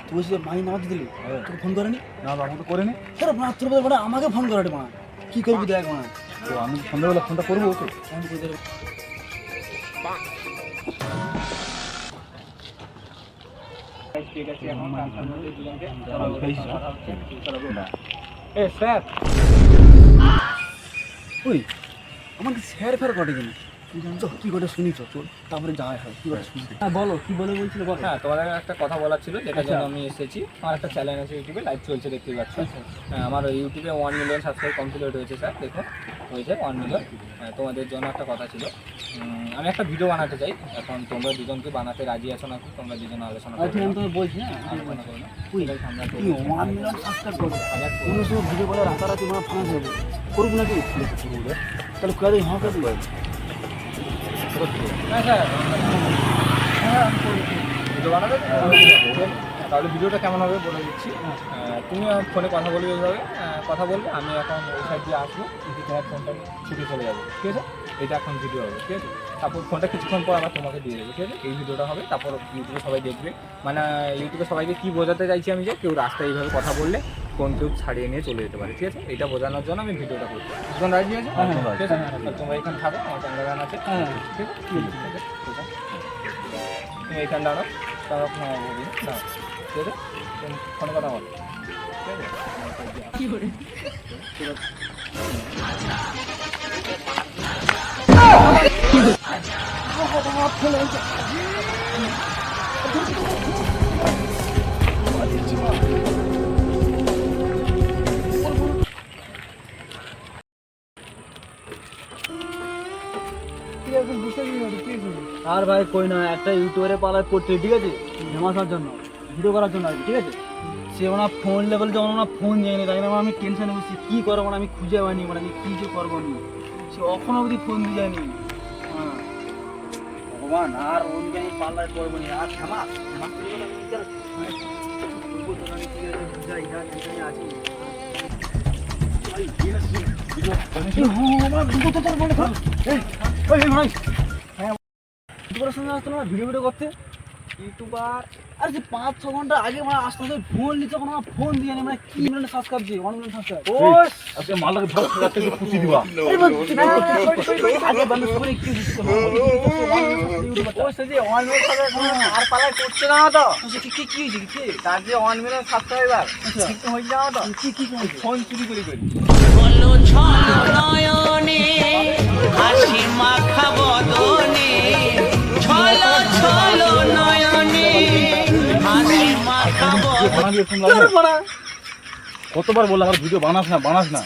তুই বলছিস মাই নামাজ দিলি তোকে ফোন করেনি? না আমাকে তো করেনি। স্যার মাত্র মানে আমাকে ফোন করে মা, কি করবি দেখ মা। তো আমি সন্ধ্যাবেলা ফোনটা করবো ওকে। ঠিক আছে, এখন দুজনকে স্যার ওই আমার কি স্যার ফের ঘটে কিনা তো কি করে শুনিছ চল তারপরে যাওয়া হয় কি করে শুনি। হ্যাঁ বলো কি বলে বলছিল বল। হ্যাঁ, তোমাদের একটা কথা বলার ছিল, যেটার জন্য আমি এসেছি। আমার একটা চ্যানেল আছে ইউটিউবে, লাইভ চলছে, দেখতেই পাচ্ছ। হ্যাঁ, আমার ইউটিউবে 1 মিলিয়ন সাবস্ক্রাইব কমপ্লিট হয়েছে স্যার, দেখো হয়েছে 1 মিলিয়ন। তোমাদের জন্য একটা কথা ছিল, আমি একটা ভিডিও বানাতে চাই। এখন তোমরা দুজনকে বানাতে রাজি আছো নাকি? তোমরা দুজন আলোচনা করো। আমি তো বলছি না আলোচনা করো না, তুই আমরা কি 1 মিলিয়ন সাবস্ক্রাইব করবে কোনো সময় ভিডিও করে রাতারাতি মানে ফাঁস যাবে করবো নাকি তাহলে কয়ে হ্যাঁ করে দিবে। হ্যাঁ স্যার, ভিডিও বানাবে তাহলে ভিডিওটা কেমন হবে বলে দিচ্ছি। তুমি ফোনে কথা বলবে, এইভাবে কথা বলবে, আমি এখন ওই সাইড দিয়ে আসবো, তোমার ফোনটা ছুটে চলে যাবে, ঠিক আছে? এটা এখন ভিডিও হবে, ঠিক আছে? তারপর ফোনটা কিছুক্ষণ পর আবার তোমাকে দিয়ে দেবো, ঠিক আছে? এই ভিডিওটা হবে, তারপর ইউটিউবে সবাই দেখবে। মানে ইউটিউবে সবাইকে কী বোঝাতে চাইছি আমি, যে কেউ রাস্তায় এইভাবে কথা বললে ফোন কেউ ছাড়িয়ে নিয়ে চলে যেতে পারে, ঠিক আছে? এটা বোঝানোর জন্য আমি ভিডিওটা করছি। দুজন রাজি আছে? ঠিক আছে, তোমরা এখানে থাকো, আমার ক্যামেরাম্যান আছে, ঠিক আছে? তুমি এইখানে দাঁড়াও, দাঁড়াও, বলবি দাঁড়াও, ঠিক আছে? তুমি ফোনে কথা বলো, ঠিক আছে? আর ভাই কই না একটা ইউটিউবারে পালার করছে, ঠিক আছে? ঝামাসার জন্য ভিডিও করার জন্য আর কি, ঠিক আছে? সে ওনার ফোন লেভেল যখন ওনার ফোন যায়নি, তাই না আমি টেনশনে বসছি কী করবো না, আমি খুঁজে পাইনি, মানে আমি কী যে করবো আমি, সে এখনো অবধি ফোন দিয়ে যায়নি। হ্যাঁ ভগবান, আর ওনকে আমি পাল্লায় করবো না, আর ঝামাস ভিডিও করতে ইউটিউবার আর যে 5-6 ঘন্টা আগে মানে আসতে ফোন নিতে তখন আমার ফোন দিয়ে মানে কি মিলিয়ন সাবস্ক্রাইব দিয়ে 1 মিলিয়ন সাবস্ক্রাইব। ও আজকে মালটাকে ধর একটা খুশি দিবা। আগে বন্ধ করে কি দিচ্ছ ও সে যে 1 মিলিয়ন সাবস্ক্রাইবার আর পালাই করছে না তো, কি কি কি হয়েছে কি তার যে 1 মিলিয়ন সাবস্ক্রাইবার ঠিক হয়ে যাওয়া তো, কি কি হয়েছে ফোন চুরি করে বলো ছলো নয়নে হাসি মাখা বদনে, ছলো ছলো নয়নে হাসি মাখা বদনে। কতবার বললাম আমার ভিডিও বানাস না